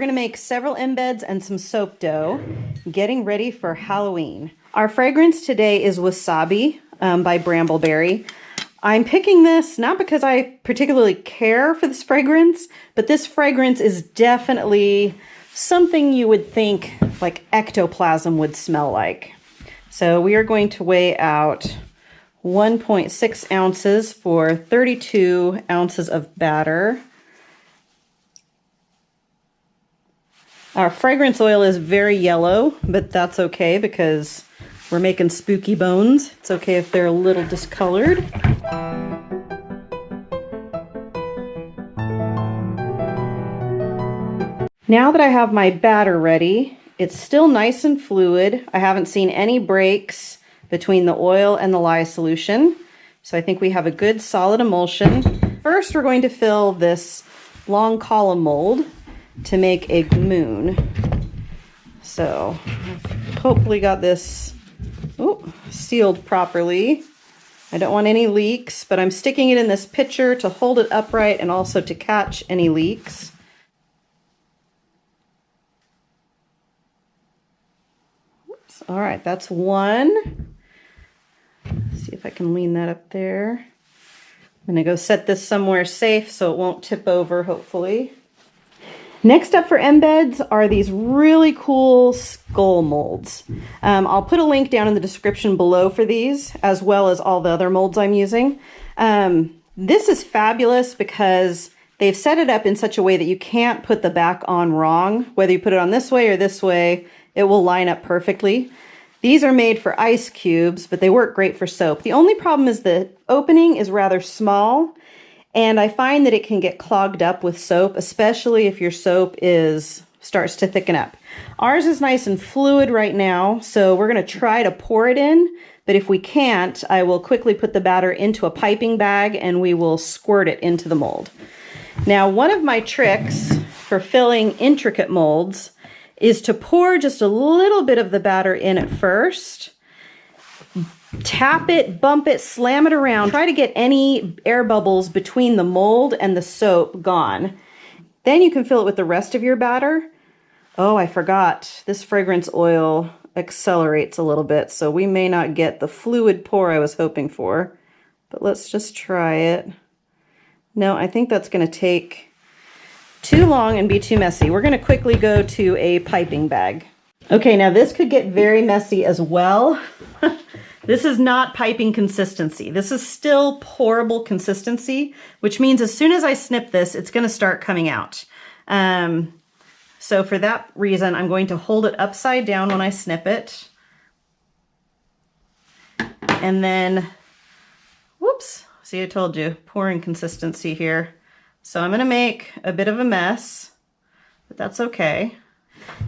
gonna make several embeds and some soap dough, getting ready for Halloween. Our fragrance today is Wasabi by Brambleberry. I'm picking this not because I particularly care for this fragrance, but this fragrance is definitely something you would think like ectoplasm would smell like. So we are going to weigh out 1.6 ounces for 32 ounces of batter. Our fragrance oil is very yellow, but that's okay because we're making spooky bones. It's okay if they're a little discolored. Now that I have my batter ready, it's still nice and fluid. I haven't seen any breaks between the oil and the lye solution. So I think we have a good solid emulsion. First, we're going to fill this long column mold to make a moon. So I've hopefully got this sealed properly. I don't want any leaks, but I'm sticking it in this pitcher to hold it upright and also to catch any leaks. Oops. All right, that's one. Let's see if I can lean that up there. I'm gonna go set this somewhere safe so it won't tip over, hopefully. Next up for embeds are these really cool skull molds. I'll put a link down in the description below for these, as well as all the other molds I'm using. This is fabulous because they've set it up in such a way that you can't put the back on wrong. Whether you put it on this way or this way, it will line up perfectly. These are made for ice cubes, but they work great for soap. The only problem is the opening is rather small, and I find that it can get clogged up with soap, especially if your soap starts to thicken up. Ours is nice and fluid right now, so we're gonna try to pour it in, but if we can't, I will quickly put the batter into a piping bag and we will squirt it into the mold. Now, one of my tricks for filling intricate molds is to pour just a little bit of the batter in at first, tap it, bump it, slam it around. Try to get any air bubbles between the mold and the soap gone. Then you can fill it with the rest of your batter. Oh, I forgot. This fragrance oil accelerates a little bit, so we may not get the fluid pour I was hoping for. But let's just try it. No, I think that's going to take too long and be too messy. We're going to quickly go to a piping bag. Okay, now this could get very messy as well. This is not piping consistency. This is still pourable consistency, which means as soon as I snip this, it's going to start coming out. So for that reason, I'm going to hold it upside down when I snip it. And then, whoops, see, I told you, pouring consistency here. So I'm going to make a bit of a mess, but that's okay.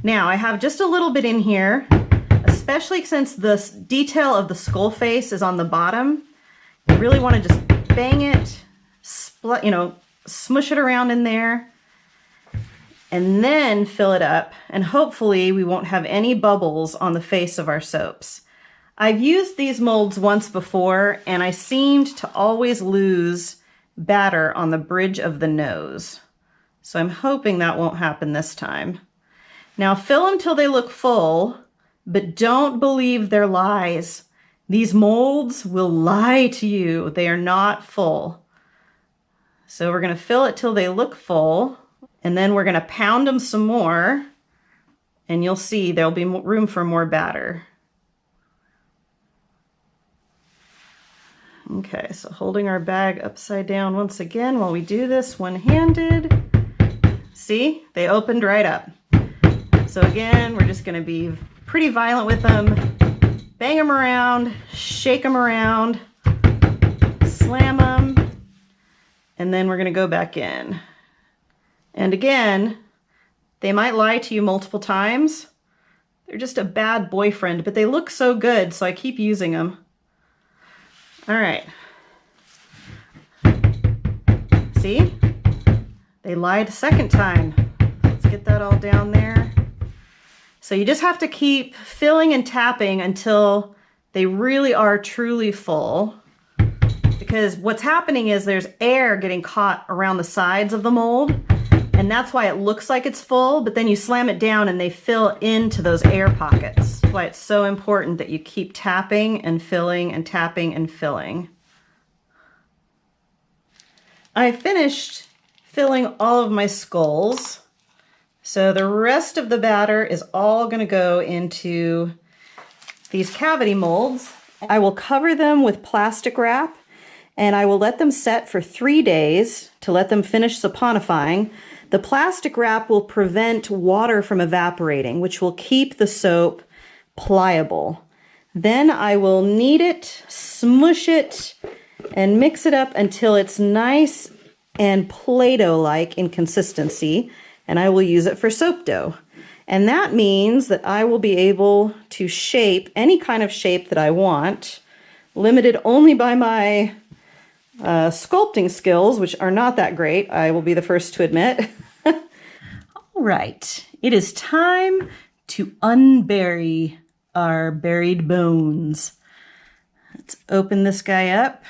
Now I have just a little bit in here, especially since the detail of the skull face is on the bottom. You really want to just bang it, smush it around in there, and then fill it up. And hopefully we won't have any bubbles on the face of our soaps. I've used these molds once before, and I seemed to always lose batter on the bridge of the nose. So I'm hoping that won't happen this time. Now fill them till they look full, but don't believe their lies. These molds will lie to you. They are not full. So we're going to fill it till they look full, and then we're going to pound them some more, and you'll see there'll be room for more batter. Okay, so holding our bag upside down once again while we do this one-handed. See, they opened right up. So again, we're just going to be pretty violent with them. Bang them around, shake them around, slam them, and then we're going to go back in. And again, they might lie to you multiple times. They're just a bad boyfriend, but they look so good, so I keep using them. All right. See? They lied a second time. Let's get that all down there. So you just have to keep filling and tapping until they really are truly full. Because what's happening is there's air getting caught around the sides of the mold. And that's why it looks like it's full, but then you slam it down and they fill into those air pockets. That's why it's so important that you keep tapping and filling and tapping and filling. I finished filling all of my skulls. So the rest of the batter is all going to go into these cavity molds. I will cover them with plastic wrap and I will let them set for 3 days to let them finish saponifying. The plastic wrap will prevent water from evaporating, which will keep the soap pliable. Then I will knead it, smush it, and mix it up until it's nice and Play-Doh-like in consistency, and I will use it for soap dough. And that means that I will be able to shape any kind of shape that I want, limited only by my sculpting skills, which are not that great, I will be the first to admit. All right, it is time to unbury our buried bones. Let's open this guy up.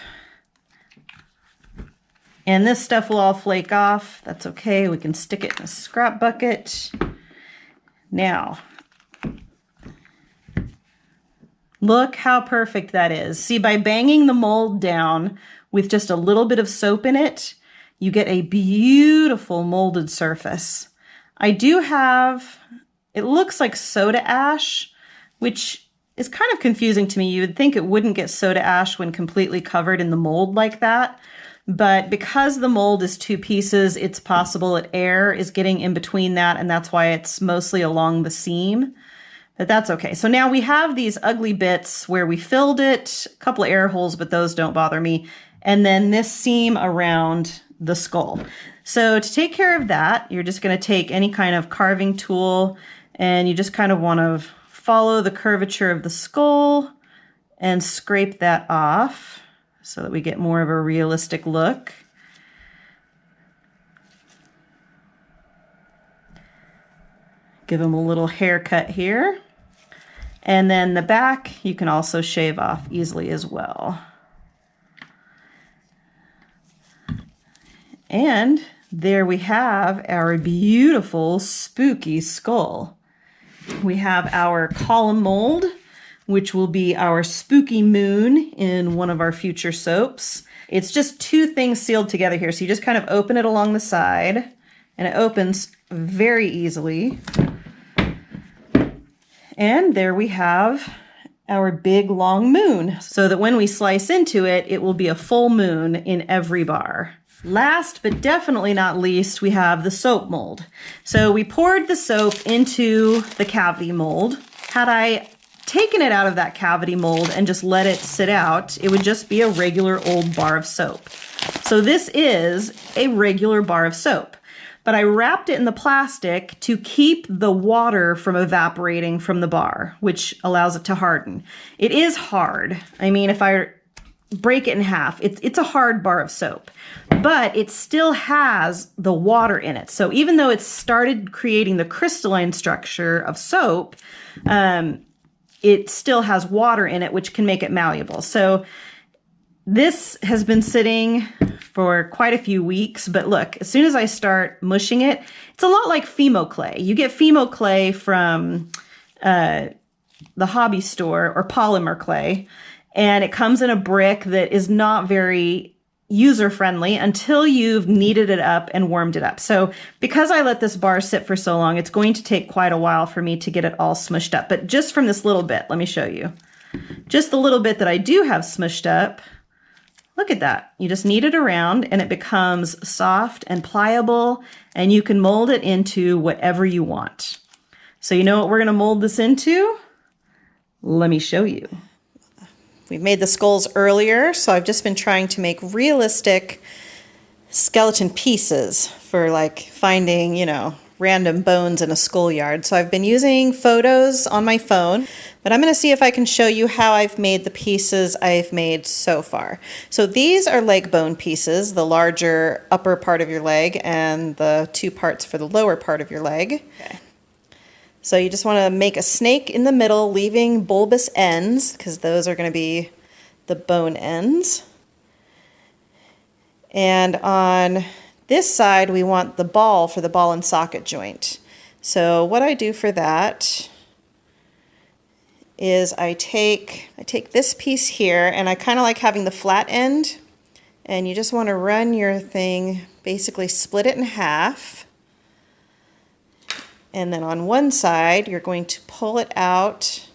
And this stuff will all flake off. That's okay, we can stick it in a scrap bucket. Now, look how perfect that is. See, by banging the mold down with just a little bit of soap in it, you get a beautiful molded surface. I do have, it looks like soda ash, which is kind of confusing to me. You would think it wouldn't get soda ash when completely covered in the mold like that. But because the mold is 2 pieces, it's possible that air is getting in between that, and that's why it's mostly along the seam. But that's okay. So now we have these ugly bits where we filled it, a couple of air holes, but those don't bother me. And then this seam around the skull. So to take care of that, you're just going to take any kind of carving tool and you just kind of want to follow the curvature of the skull and scrape that off so that we get more of a realistic look. Give them a little haircut here. And then the back, you can also shave off easily as well. And there we have our beautiful spooky skull. We have our column mold, which will be our spooky moon in one of our future soaps. It's just 2 things sealed together here. So you just kind of open it along the side and it opens very easily. And there we have our big long moon, so that when we slice into it, it will be a full moon in every bar. Last but definitely not least, we have the soap mold. So we poured the soap into the cavity mold. Had I taken it out of that cavity mold and just let it sit out, it would just be a regular old bar of soap. So this is a regular bar of soap. But I wrapped it in the plastic to keep the water from evaporating from the bar, which allows it to harden. It is hard. I mean, if I break it in half, it's a hard bar of soap, but it still has the water in it. So even though it's started creating the crystalline structure of soap, it still has water in it, which can make it malleable. So this has been sitting for quite a few weeks, but look, as soon as I start mushing it, it's a lot like Fimo clay. You get Fimo clay from the hobby store, or polymer clay, and it comes in a brick that is not very user-friendly until you've kneaded it up and warmed it up. So because I let this bar sit for so long, it's going to take quite a while for me to get it all smushed up. But just from this little bit, let me show you. Just the little bit that I do have smushed up, look at that. You just knead it around and it becomes soft and pliable, and you can mold it into whatever you want. So you know what we're going to mold this into? Let me show you. We made the skulls earlier, so I've just been trying to make realistic skeleton pieces for like finding, you know, random bones in a schoolyard. So I've been using photos on my phone, but I'm going to see if I can show you how I've made the pieces I've made so far. So these are leg bone pieces, the larger upper part of your leg and the 2 parts for the lower part of your leg. Okay. So you just want to make a snake in the middle, leaving bulbous ends, because those are going to be the bone ends. And on This side we want the ball for the ball and socket joint. So what I do for that is I take this piece here, and I kind of like having the flat end, and you just want to run your thing, basically split it in half, and then on one side you're going to pull it out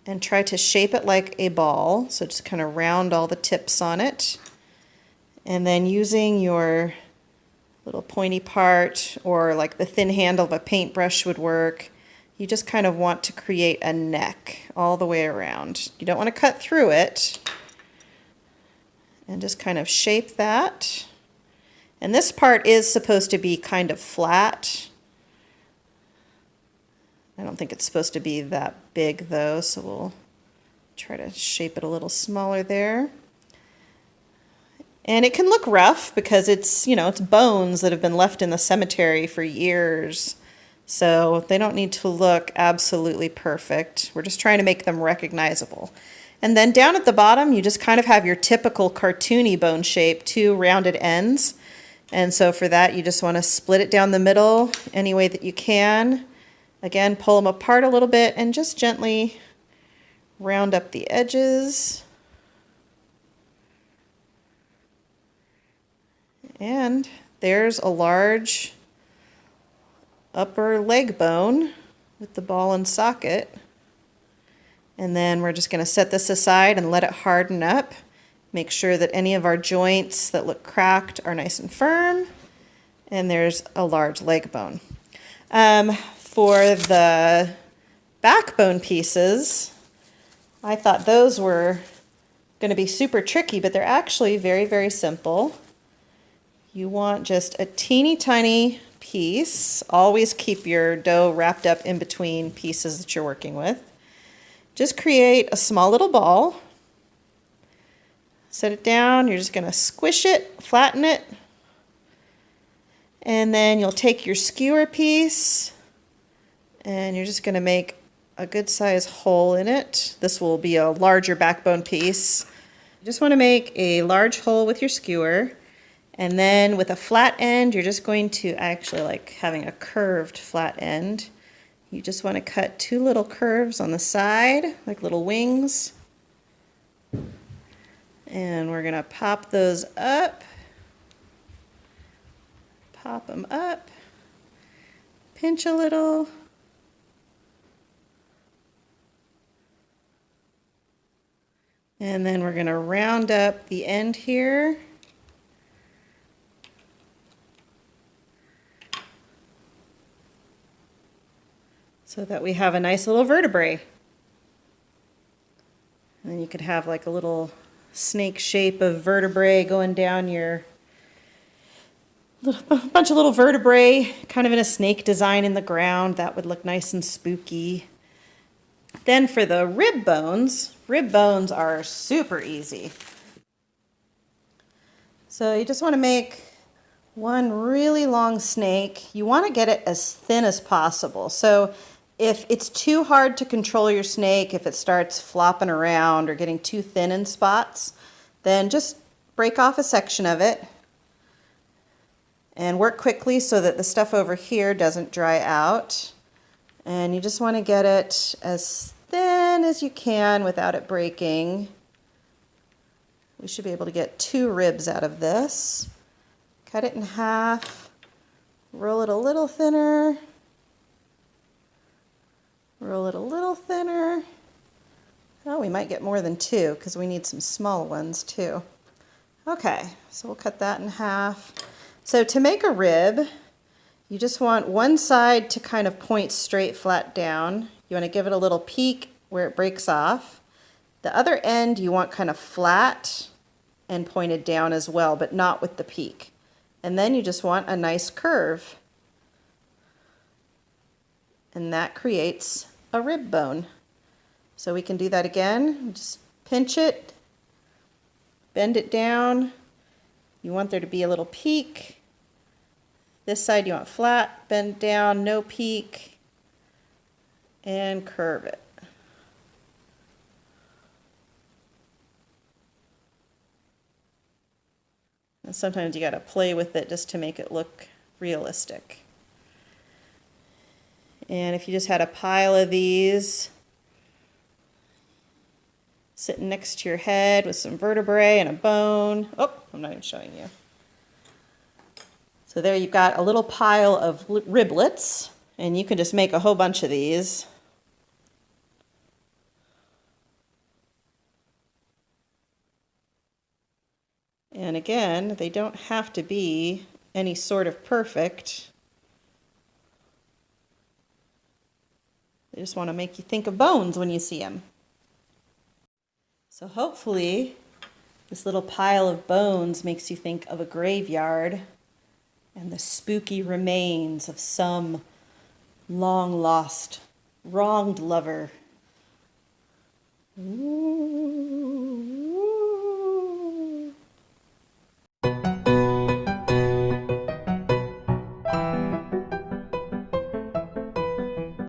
and try to shape it like a ball, so just kind of round all the tips on it, and then using your little pointy part, or like the thin handle of a paintbrush would work, you just kind of want to create a neck all the way around. You don't want to cut through it, and just kind of shape that. And this part is supposed to be kind of flat. I don't think it's supposed to be that big though, so we'll try to shape it a little smaller there. And it can look rough because it's, you know, it's bones that have been left in the cemetery for years. So they don't need to look absolutely perfect. We're just trying to make them recognizable. And then down at the bottom, you just kind of have your typical cartoony bone shape, two rounded ends. And so for that, you just want to split it down the middle any way that you can. Again, pull them apart a little bit and just gently round up the edges. And there's a large upper leg bone with the ball and socket. And then we're just going to set this aside and let it harden up. Make sure that any of our joints that look cracked are nice and firm. And there's a large leg bone. For the backbone pieces, I thought those were going to be super tricky, but they're actually very, very simple. You want just a teeny tiny piece. Always keep your dough wrapped up in between pieces that you're working with. Just create a small little ball. Set it down. You're just going to squish it, flatten it. And then you'll take your skewer piece and you're just going to make a good size hole in it. This will be a larger backbone piece. You just want to make a large hole with your skewer. And then with a flat end, you're just going to actually like having a curved flat end. You just want to cut two little curves on the side, like little wings. And we're going to pop those up. Pop them up. Pinch a little. And then we're going to round up the end here. So that we have a nice little vertebrae. And then you could have like a little snake shape of vertebrae going down your bunch of little vertebrae, kind of in a snake design in the ground. That would look nice and spooky. Then for the rib bones are super easy. So you just want to make one really long snake. You want to get it as thin as possible. So if it's too hard to control your snake, if it starts flopping around or getting too thin in spots, then just break off a section of it and work quickly so that the stuff over here doesn't dry out. And you just want to get it as thin as you can without it breaking. We should be able to get 2 ribs out of this. Cut it in half, roll it a little thinner, roll it a little thinner. Oh, we might get more than 2 because we need some small ones too. Okay, so we'll cut that in half. So to make a rib, you just want one side to kind of point straight flat down. You want to give it a little peak where it breaks off. The other end you want kind of flat and pointed down as well, but not with the peak. And then you just want a nice curve. And that creates a rib bone. So we can do that again. Just pinch it, bend it down. You want there to be a little peak. This side you want flat, bend down, no peak, and curve it. And sometimes you got to play with it just to make it look realistic. And if you just had a pile of these sitting next to your head with some vertebrae and a bone. Oh, I'm not even showing you. So there you've got a little pile of riblets, and you can just make a whole bunch of these. And again, they don't have to be any sort of perfect. They just want to make you think of bones when you see them. So hopefully this little pile of bones makes you think of a graveyard and the spooky remains of some long-lost, wronged lover. Ooh.